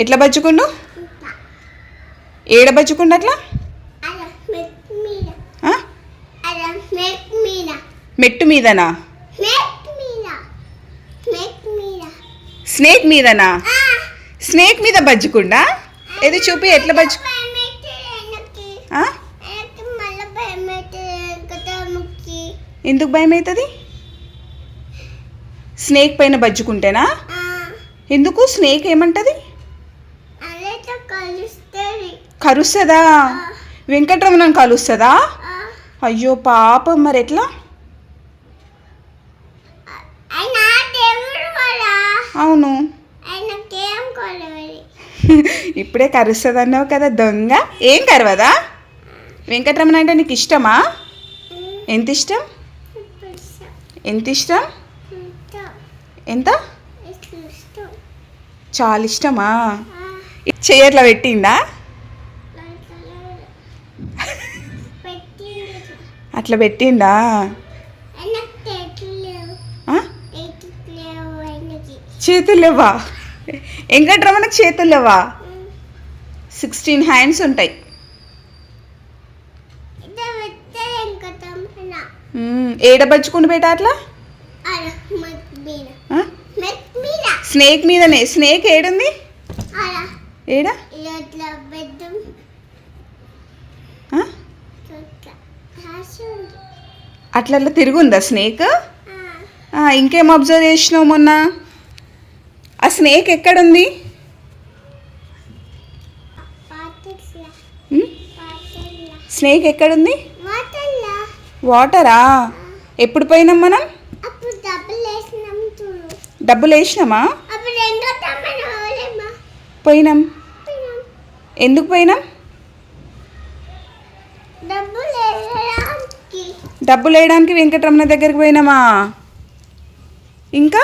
ఎట్లా బజ్జుకుండు? ఏడ బజ్జుకుండు అట్లా? మెట్టు మీదనా? స్నేక్ మీదనా? స్నేక్ మీద బజ్జుకుండా? ఏది చూపి ఎట్లా బజ్జు? ఎందుకు భయం అవుతుంది? స్నేక్ పైన బజ్జుకుంటేనా? ఎందుకు? స్నేక్ ఏమంటది? కరుస్తుందా? వెంకటరమణని కలుస్తుందా? అయ్యో పాపం, మరి ఎట్లా? అవును, ఇప్పుడే కరుస్తుంది అన్నావు కదా దొంగ. ఏం కరవదా? వెంకటరమణ అంటే నీకు ఇష్టమా? ఎంత ఇష్టం? ఎంత ఇష్టం? ఎంత? చాలా ఇష్టమా? చెయ్యట్లా పెట్టిండా? అట్లా పెట్టిండా? చేతులు లేవా? వెంకటరమణకు చేతులు లేవా? 16 హ్యాండ్స్ ఉంటాయి. ఏడ బజ్జుకుండు బేట అట్లా? స్నేక్ మీదనే. స్నేక్ ఏడుంది? ఏడా? అట్లా అట్లా తిరుగుందా స్నేక్? ఇంకేం అబ్జర్వ్ చేసినావు మొన్న? ఆ స్నేక్ ఎక్కడుంది? స్నేక్ ఎక్కడుంది? వాటరా? ఎప్పుడు పోయినాం మనం? డబ్బులు వేసినామా? పోయినాం. ఎందుకు పోయినాం? డబ్బులు వేయడానికి వెంకటరమణ దగ్గరికి పోయినామా? ఇంకా